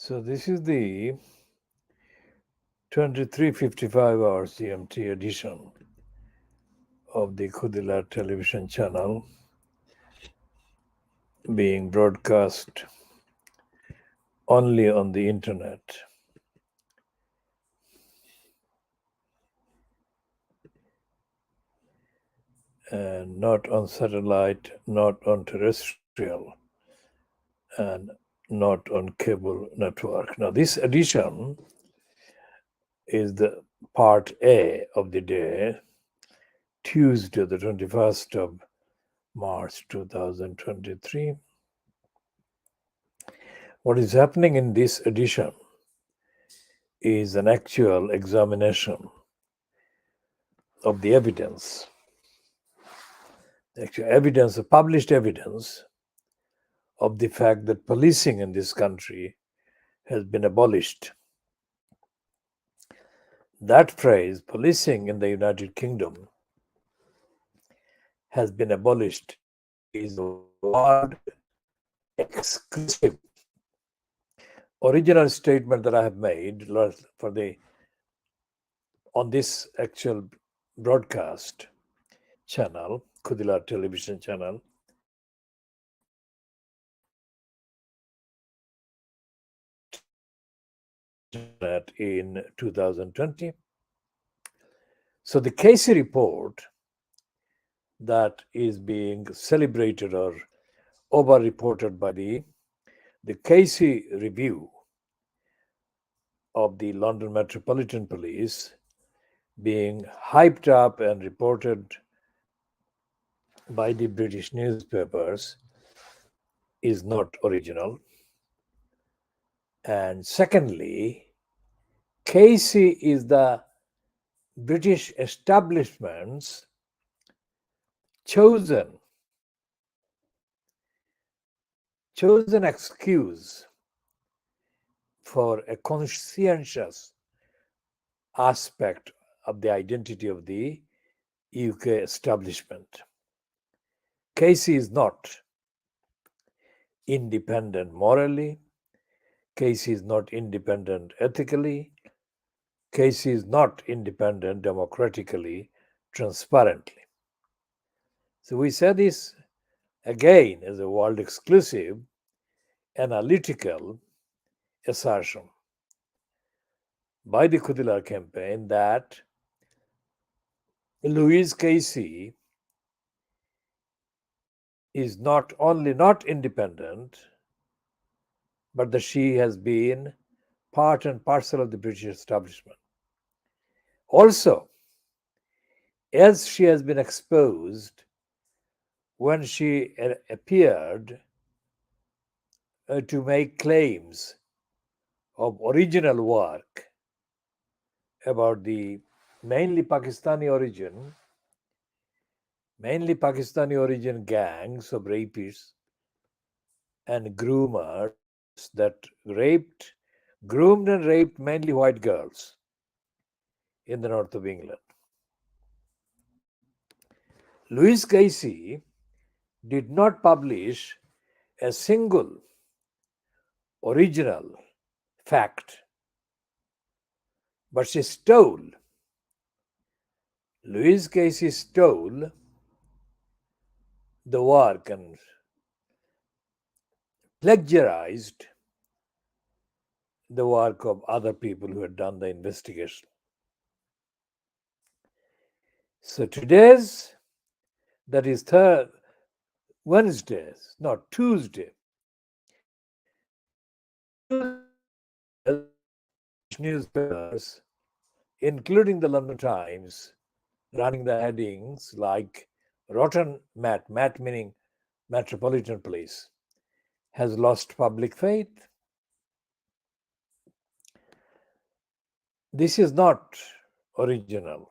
So this is the 23:55 hours GMT edition of the Khudilar television channel being broadcast only on the internet and not on satellite, not on terrestrial, and not on cable network. Now, this edition is the part A of the day, Tuesday, the 21st of March 2023. What is happening in this edition is an actual examination of the evidence, actual evidence, published evidence of the fact that policing in this country has been abolished. That phrase, policing in the United Kingdom, has been abolished, is a word exclusive original statement that I have made for the on this actual broadcast channel, Khudilar television channel, in 2020. So the Casey report that is being celebrated or over reported by the Casey review of the London Metropolitan Police being hyped up and reported by the British newspapers is not original. And secondly, Casey is the British establishment's chosen excuse for a conscientious aspect of the identity of the UK establishment. Casey is not independent morally. Casey is not independent ethically. Casey is not independent democratically, transparently. So we say this again as a world exclusive analytical assertion by the Khudilar campaign that Louise Casey is not only not independent, but that she has been part and parcel of the British establishment. Also, as she has been exposed when she appeared to make claims of original work about the mainly Pakistani origin gangs of rapists and groomers that groomed and raped mainly white girls in the north of England. Louise Casey did not publish a single original fact, but she stole. Louise Casey stole the work and plagiarized the work of other people who had done the investigation. So today's, that is Wednesdays, not Tuesday, newspapers, including the London Times, running the headings like Rotten Matt meaning Metropolitan Police, has lost public faith. This is not original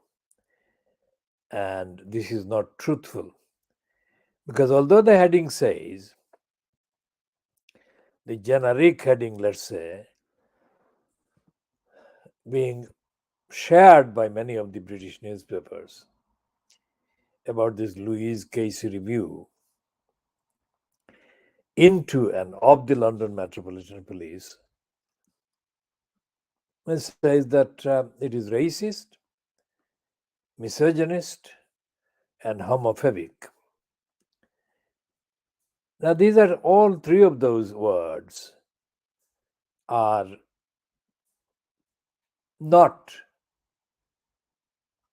and this is not truthful, because although the heading says, the generic heading, let's say, being shared by many of the British newspapers about this Louise Casey review into and of the London Metropolitan Police, It says that it is racist, misogynist, and homophobic. Now, these are all three of those words are not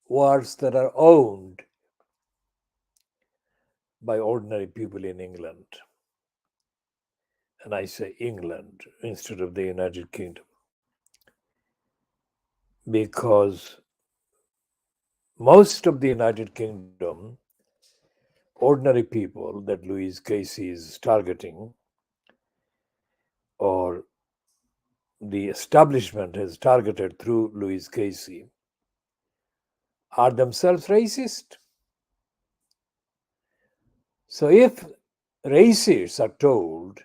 words that are owned by ordinary people in England. And I say England instead of the United Kingdom, because most of the United Kingdom, ordinary people that Louis Casey is targeting, or the establishment has targeted through Louis Casey, are themselves racist. So if racists are told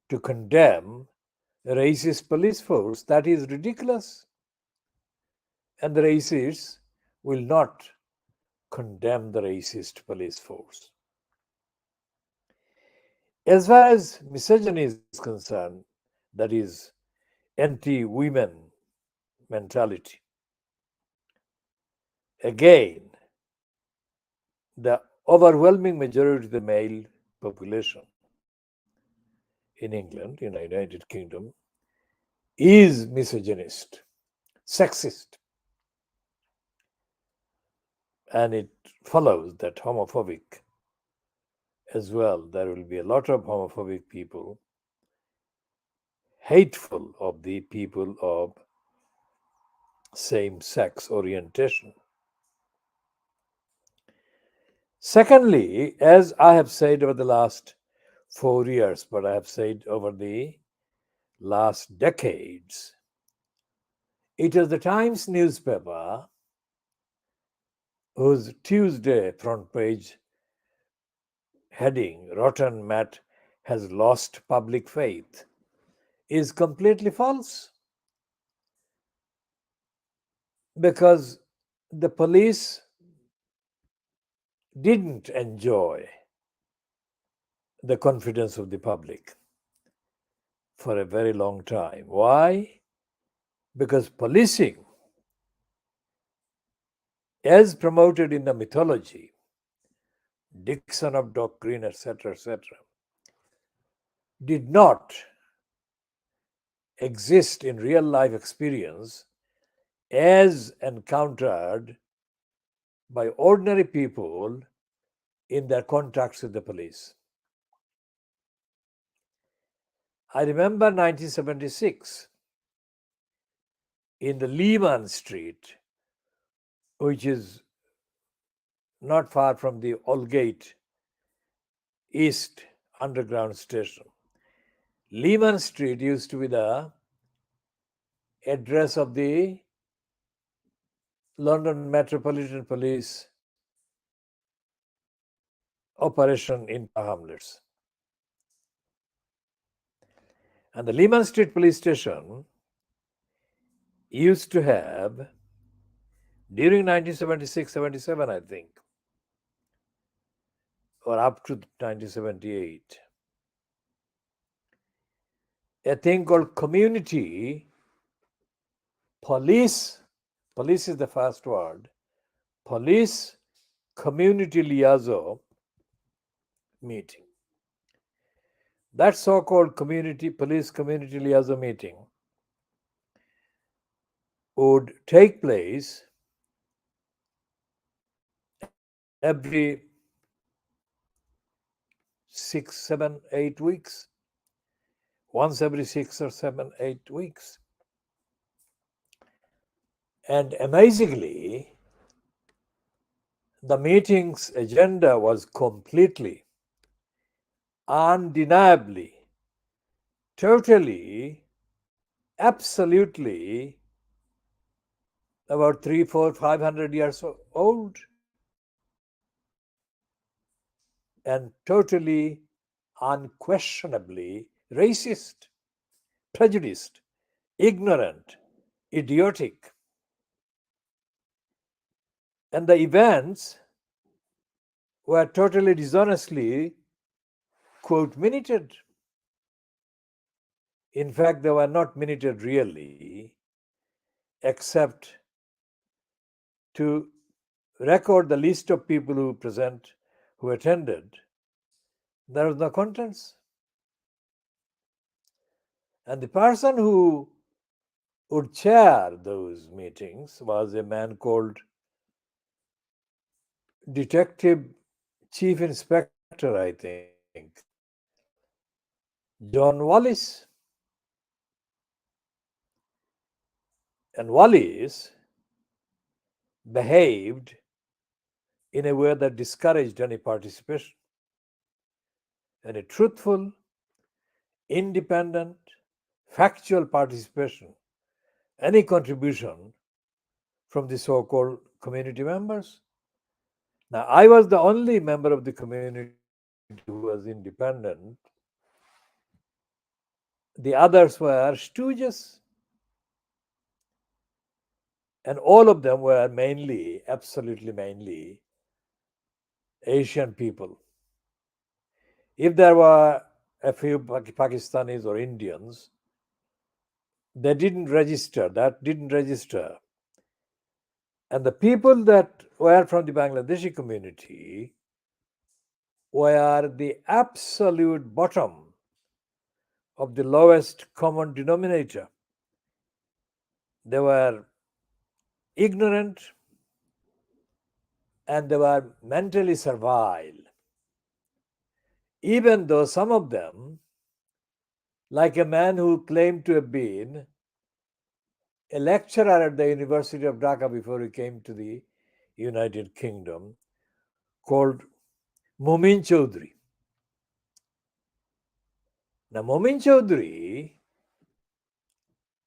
to condemn a racist police force, that is ridiculous. And the racists will not condemn the racist police force. As far as misogyny is concerned, that is anti-women mentality, again, the overwhelming majority of the male population in England, in the United Kingdom, is misogynist, sexist. And it follows that homophobic as well. There will be a lot of homophobic people, hateful of the people of same-sex orientation. Secondly, as I have said over the last 4 years, but I have said over the last decades, it is the Times newspaper whose Tuesday front page heading, "Rotten Matt has lost public faith," is completely false, because the police didn't enjoy the confidence of the public for a very long time. Why? Because policing, as promoted in the mythology, Dixon of Dock Green, etc., did not exist in real life experience as encountered by ordinary people in their contacts with the police. I remember 1976 in the Lehman Street, which is not far from the Aldgate East Underground Station. Lehman Street used to be the address of the London Metropolitan Police operation in Hamlets. And the Lehman Street Police Station used to have, during 1976-77, I think, or up to 1978, a thing called community police. Police is the first word. Police community liaison meeting. That so-called police community liaison meeting would take place every 6, 7, 8 weeks. Once every 6 or 7, 8 weeks. And amazingly, the meeting's agenda was completely, undeniably, totally, absolutely about 300, 400, 500 years old, and totally, unquestionably racist, prejudiced, ignorant, idiotic. And the events were totally dishonestly, quote, minuted. In fact, they were not minuted really, except to record the list of people who attended. There was no contents. And the person who would chair those meetings was a man called Detective Chief Inspector, I think, John Wallis. And Wallis behaved in a way that discouraged any participation. And a truthful, independent, factual participation, any contribution from the so-called community members. Now, I was the only member of the community who was independent. The others were stooges. And all of them were mainly, absolutely mainly, Asian people. If there were a few Pakistanis or Indians, they didn't register, that didn't register. And the people that were from the Bangladeshi community were the absolute bottom of the lowest common denominator. They were ignorant and they were mentally servile. Even though some of them, like a man who claimed to have been a lecturer at the University of Dhaka before he came to the United Kingdom, called Momin Chowdhury. Now, Momin Chowdhury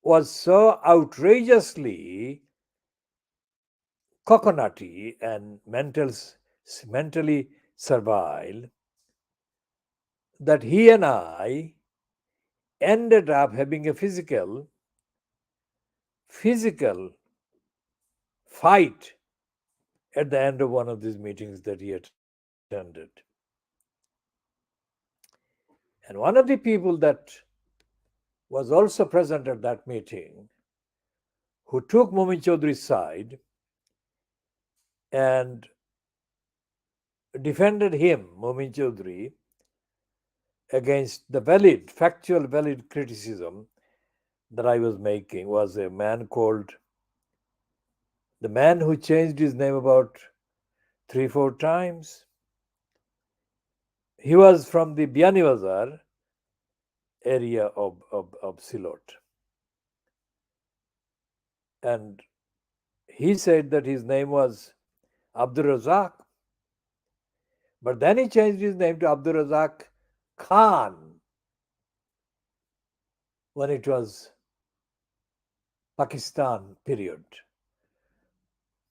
was so outrageously coconutty and mentally servile that he and I ended up having a physical fight at the end of one of these meetings that he attended. And one of the people that was also present at that meeting, who took Momin Chowdhury's side and defended him, Momin Chowdhury, against the factual valid criticism that I was making, was a man called, the man who changed his name about 3-4 times. He was from the Bianibazar area of Silot. And he said that his name was Abdur Razak. But then he changed his name to Abdur Razak Khan when it was Pakistan period.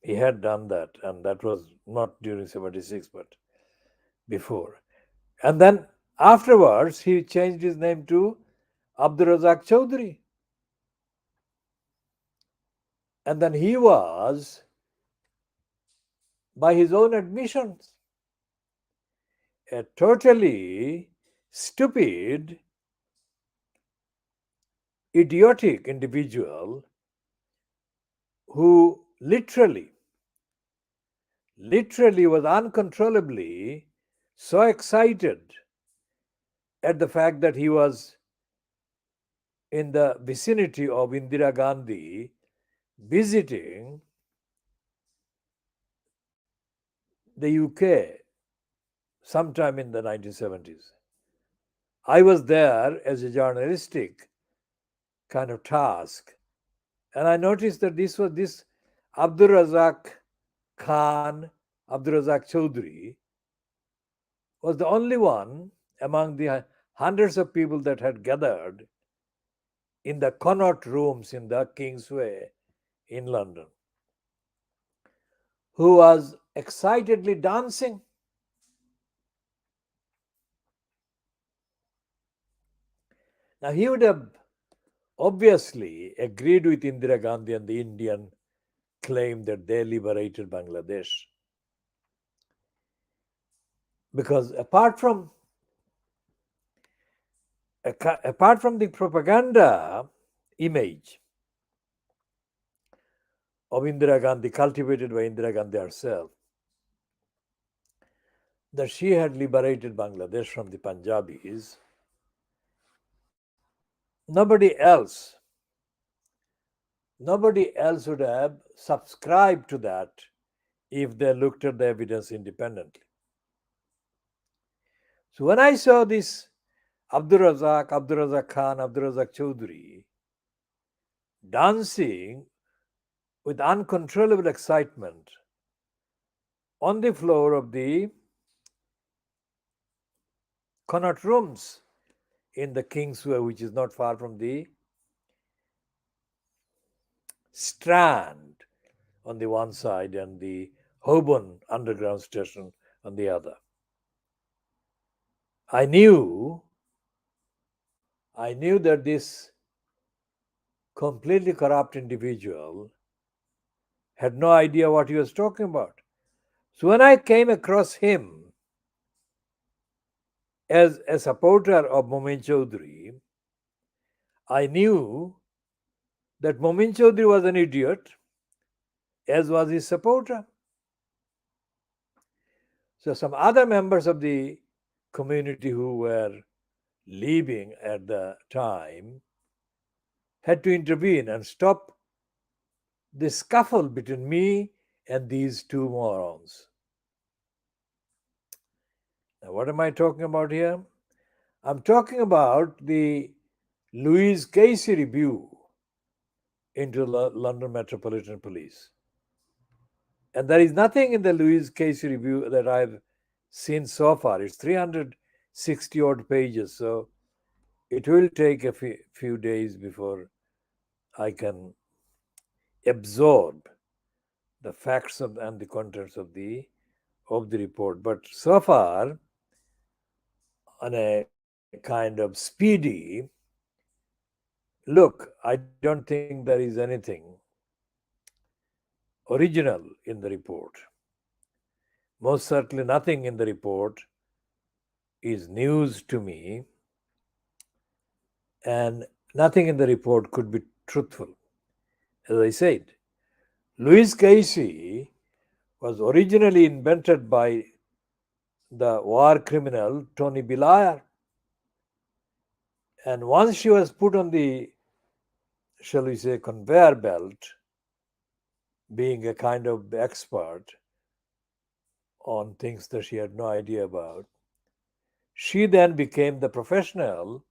He had done that, and that was not during 76, but before. And then afterwards, he changed his name to Abdur Razak Chowdhury. And then he was, by his own admissions, a totally stupid, idiotic individual who literally was uncontrollably so excited at the fact that he was in the vicinity of Indira Gandhi visiting the UK sometime in the 1970s. I was there as a journalistic kind of task, and I noticed that this Abdur Razak Khan, Abdur Razak Chowdhury, was the only one among the hundreds of people that had gathered in the Connaught Rooms in the Kingsway in London, who was excitedly dancing. Now, he would have obviously agreed with Indira Gandhi and the Indian claim that they liberated Bangladesh. Because apart from a apart from the propaganda image of Indira Gandhi, cultivated by Indira Gandhi herself, that she had liberated Bangladesh from the Punjabis, nobody else would have subscribed to that if they looked at the evidence independently. So when I saw this Abdul Razak Khan, Abdul Razak Chaudhry dancing with uncontrollable excitement on the floor of the Connaught Rooms in the Kingsway, which is not far from the Strand on the one side and the Holborn Underground Station on the other. I knew that this completely corrupt individual had no idea what he was talking about. So when I came across him as a supporter of Momin Chaudhry, I knew that Momin Chaudhry was an idiot, as was his supporter. So some other members of the community who were leaving at the time had to intervene and stop the scuffle between me and these two morons. Now, what am I talking about here? I'm talking about the Louise Casey review into London Metropolitan Police. And there is nothing in the Louise Casey review that I've seen so far. It's 360 odd pages, so it will take a few days before I can absorb the facts and the contents of the report. But so far, on a kind of speedy look, I don't think there is anything original in the report. Most certainly nothing in the report is news to me, and nothing in the report could be truthful. As I said, Louise Casey was originally invented by the war criminal Tony Blair. And once she was put on the, shall we say, conveyor belt, being a kind of expert on things that she had no idea about, she then became the professional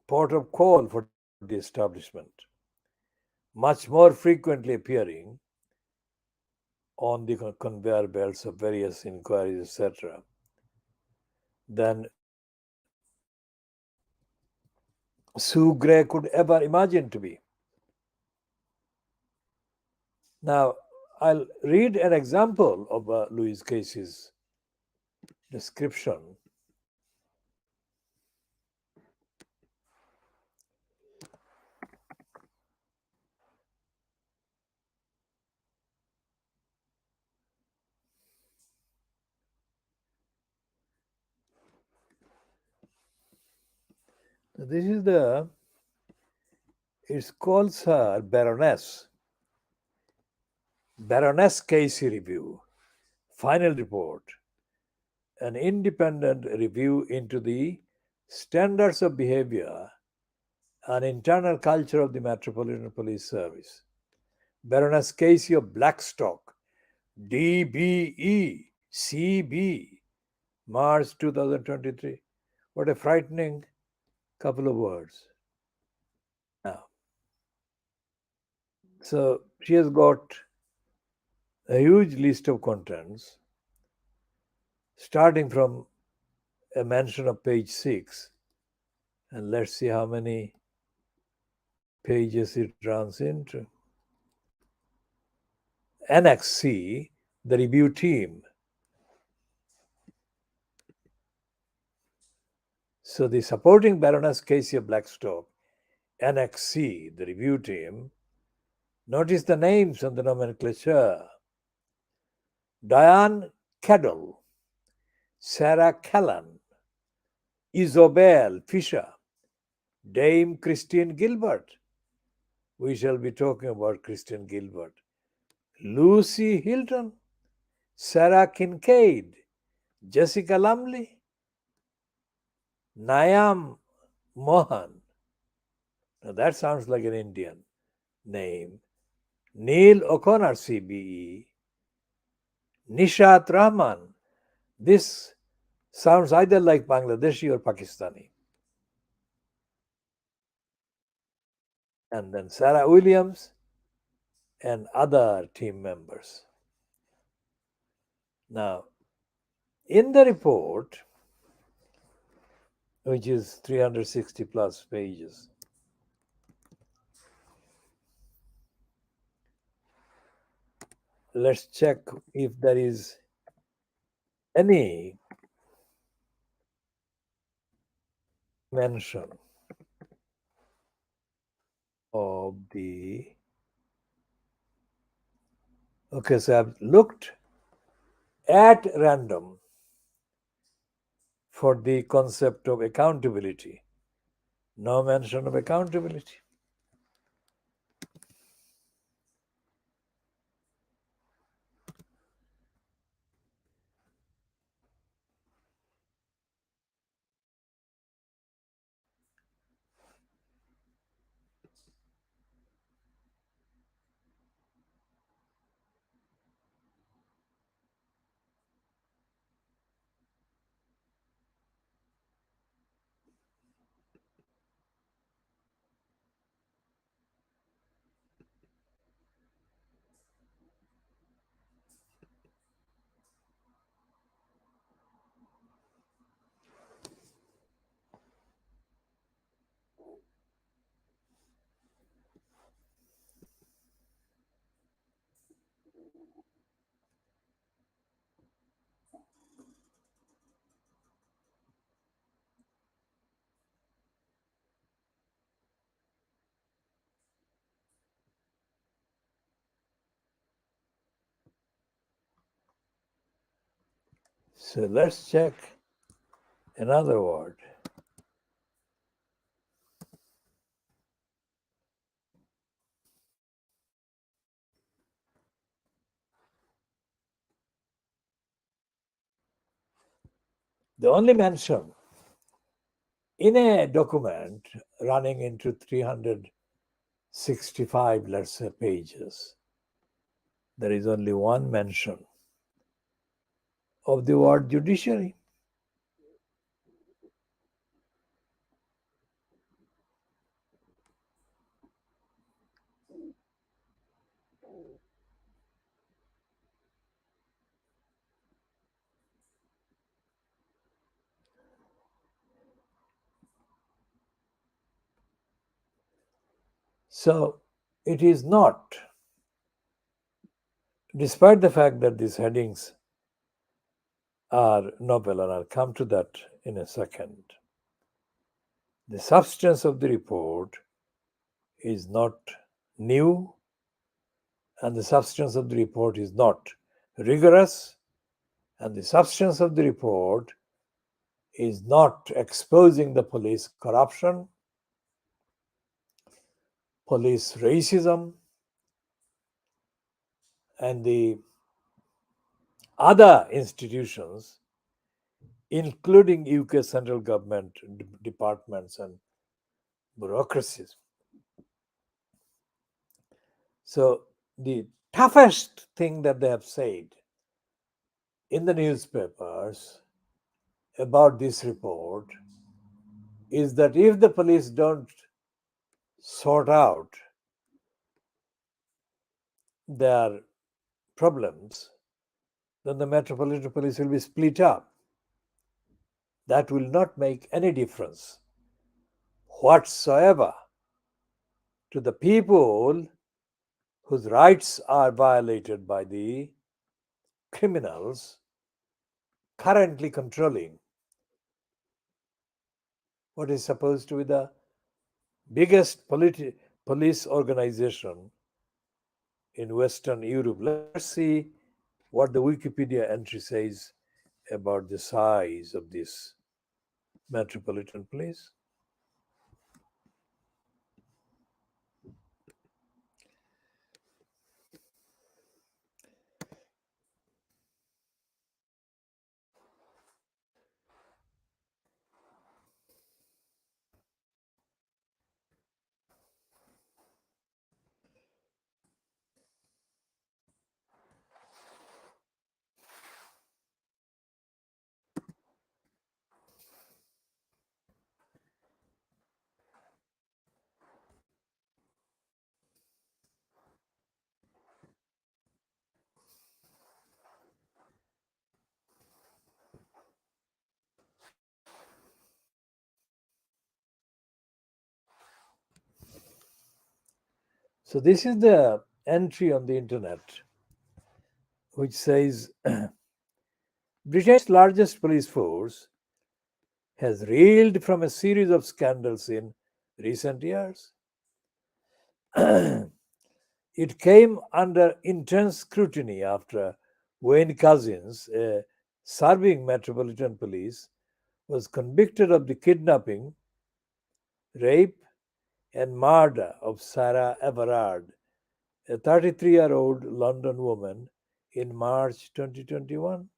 port of call for the establishment, much more frequently appearing on the conveyor belts of various inquiries, etc., than Sue Gray could ever imagine to be. Now, I'll read an example of Louise Casey's description. This is it calls her Baroness Casey Review, final report, an independent review into the standards of behavior and internal culture of the Metropolitan Police Service. Baroness Casey of Blackstock, DBE, CB, March 2023. What a frightening couple of words. Now, so she has got a huge list of contents, starting from a mention of page 6, and let's see how many pages it runs into. Annex C, the review team. So the supporting Baroness Casey of Blackstock, Annex C, the review team, notice the names and the nomenclature. Diane Cadell, Sarah Callan, Isobel Fisher, Dame Christine Gilbert. We shall be talking about Christine Gilbert. Lucy Hilton, Sarah Kincaid, Jessica Lumley, Nayam Mohan. Now that sounds like an Indian name. Neil O'Connor, CBE, Nishat Rahman. This sounds either like Bangladeshi or Pakistani. And then Sarah Williams and other team members. Now, in the report, which is 360 plus pages, let's check if there is any mention of the. Okay, so I've looked at random for the concept of accountability. No mention of accountability. So let's check another word. The only mention in a document running into 365, let's say, pages, there is only one mention of the word judiciary. So it is not, despite the fact that these headings are novel, and I'll come to that in a second, the substance of the report is not new, and the substance of the report is not rigorous, and the substance of the report is not exposing the police corruption, police racism, and the other institutions, including UK central government departments and bureaucracies. So, the toughest thing that they have said in the newspapers about this report is that if the police don't sort out their problems, then the Metropolitan Police will be split up. That will not make any difference whatsoever to the people whose rights are violated by the criminals currently controlling what is supposed to be the biggest police organization in Western Europe. Let's see what the Wikipedia entry says about the size of this Metropolitan Police. So this is the entry on the internet which says Britain's largest police force has reeled from a series of scandals in recent years. It came under intense scrutiny after Wayne Couzens, a serving Metropolitan Police, was convicted of the kidnapping, rape, and murder of Sarah Everard, a 33-year-old London woman, in March 2021.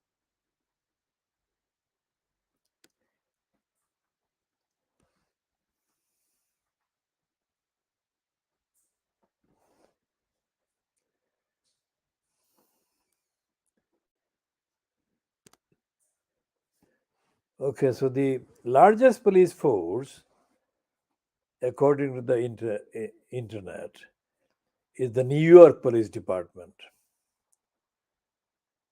Okay, so the largest police force, according to the internet, is the New York Police Department.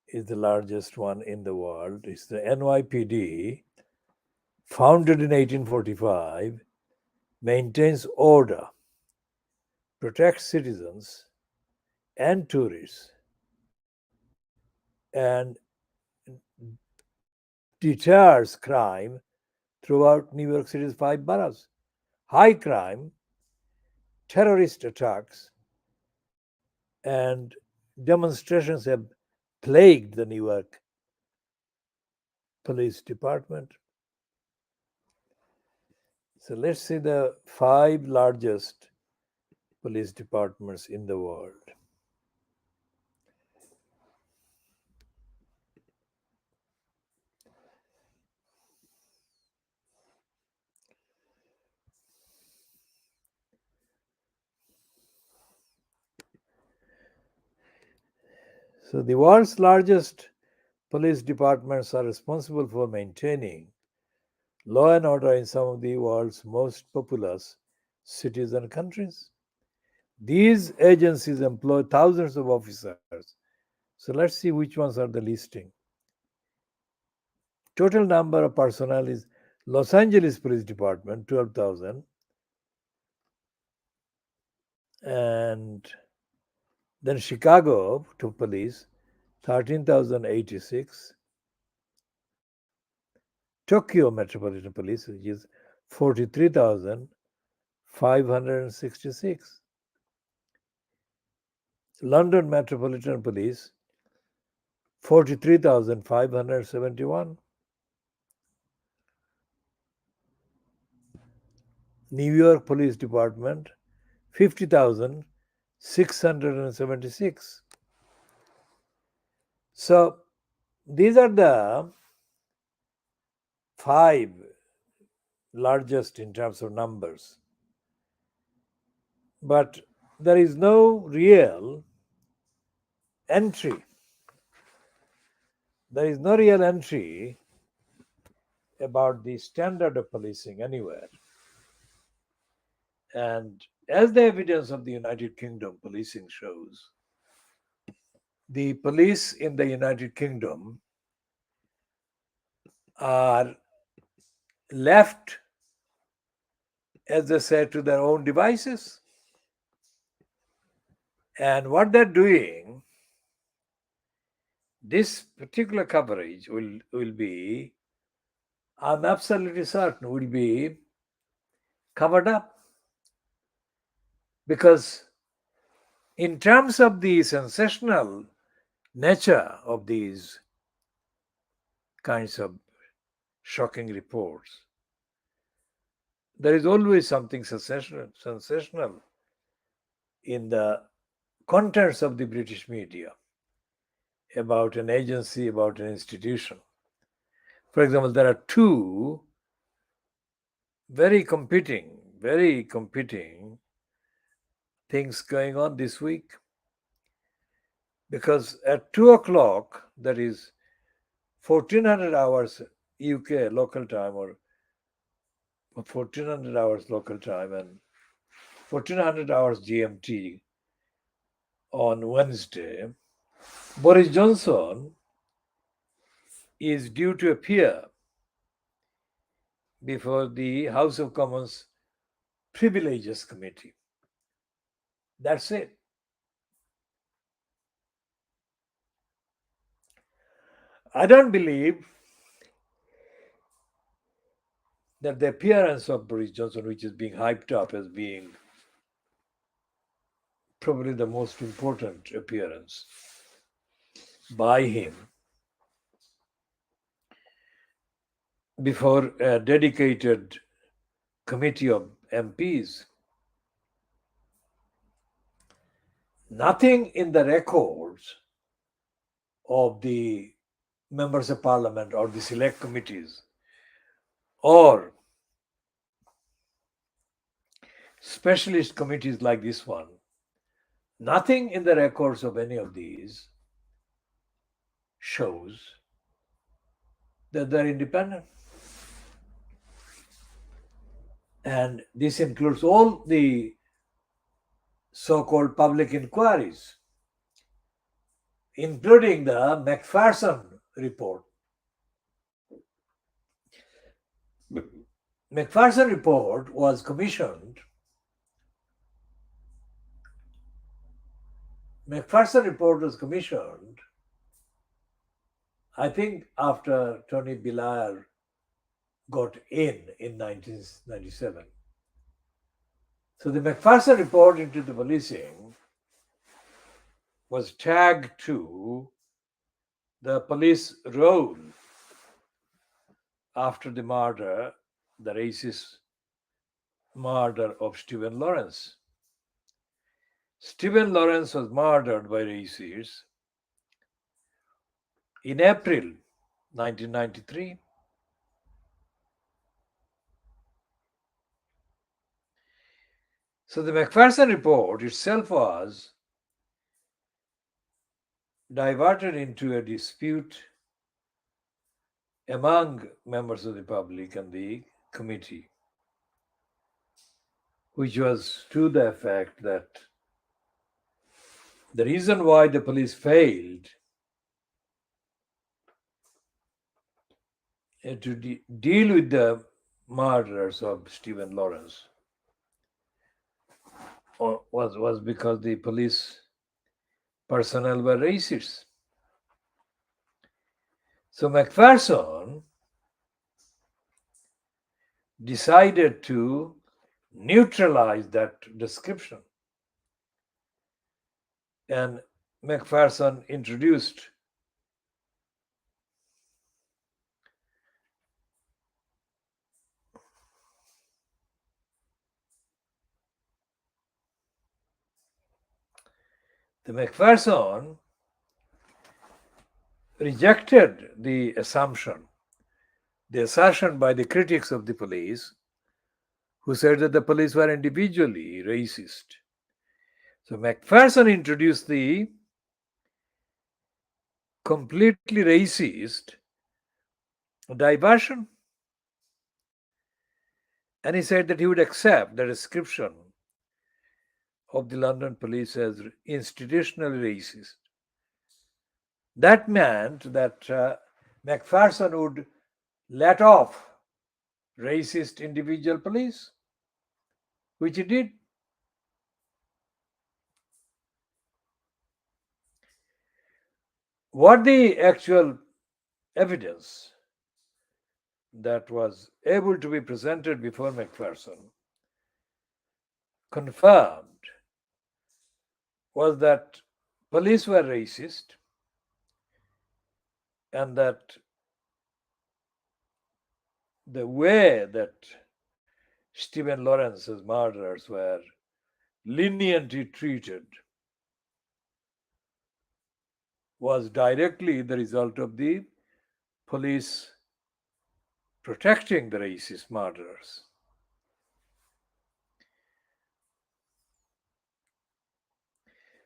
Is the largest one in the world. It's the NYPD, founded in 1845, maintains order, protects citizens and tourists, and deters crime throughout New York City's 5 boroughs. High crime, terrorist attacks, and demonstrations have plagued the New York Police Department. So let's see the 5 largest police departments in the world. So the world's largest police departments are responsible for maintaining law and order in some of the world's most populous cities and countries. These agencies employ thousands of officers. So let's see which ones are the listing. Total number of personnel is Los Angeles Police Department, 12,000. And then Chicago to police, 13,086. Tokyo Metropolitan Police, which is 43,566. London Metropolitan Police, 43,571. New York Police Department, 50,676. So these are the 5 largest in terms of numbers. But there is no real entry. There is no real entry about the standard of policing anywhere. And as the evidence of the United Kingdom policing shows, the police in the United Kingdom are left, as they say, to their own devices. And what they're doing, this particular coverage will be, I'm absolutely certain, will be covered up. Because in terms of the sensational nature of these kinds of shocking reports, there is always something sensational in the contents of the British media about an agency, about an institution. For example, there are two very competing things going on this week. Because at 2 o'clock, that is 1400 hours UK local time, or 1400 hours local time, and 1400 hours GMT on Wednesday, Boris Johnson is due to appear before the House of Commons Privileges Committee. That's it. I don't believe that the appearance of Boris Johnson, which is being hyped up as being probably the most important appearance by him before a dedicated committee of MPs, nothing in the records of the members of parliament or the select committees or specialist committees like this one, nothing in the records of any of these shows that they're independent. And this includes all the so-called public inquiries, including the Macpherson report. Macpherson report was commissioned. Macpherson report was commissioned, I think, after Tony Blair got in 1997. So the Macpherson report into the policing was tagged to the police role after the murder, the racist murder of Stephen Lawrence. Stephen Lawrence was murdered by racists in April 1993. So the Macpherson report itself was diverted into a dispute among members of the public and the committee, which was to the effect that the reason why the police failed to deal with the murderers of Stephen Lawrence was because the police personnel were racist. So Macpherson decided to neutralize that description. And Macpherson introduced rejected the assertion by the critics of the police, who said that the police were individually racist. So Macpherson introduced the completely racist diversion. And he said that he would accept the description of the London police as institutionally racist. That meant that Macpherson would let off racist individual police, which he did. What the actual evidence that was able to be presented before Macpherson confirmed was that police were racist and that the way that Stephen Lawrence's murderers were leniently treated was directly the result of the police protecting the racist murderers.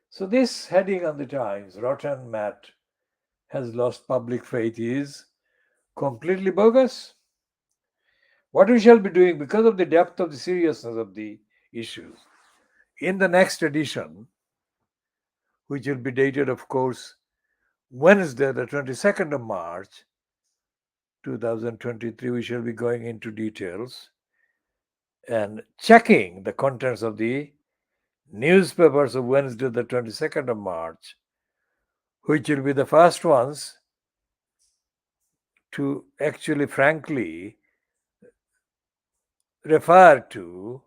So, this heading on the Times, Rotten Matt has lost public faith, is completely bogus. What we shall be doing, because of the depth of the seriousness of the issues, in the next edition, which will be dated, of course, Wednesday, the 22nd of March, 2023, we shall be going into details and checking the contents of the newspapers of Wednesday, the 22nd of March, which will be the first ones to actually, frankly, refer to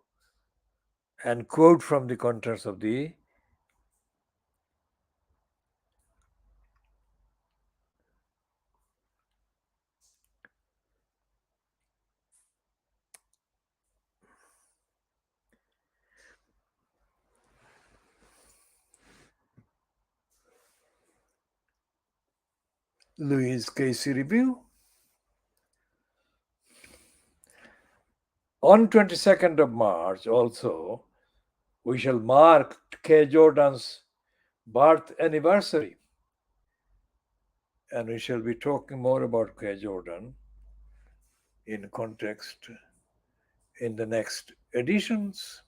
and quote from the contents of the Louis Casey Review. On 22nd of March, also, we shall mark K. Jordan's birth anniversary. And we shall be talking more about K. Jordan in context in the next editions.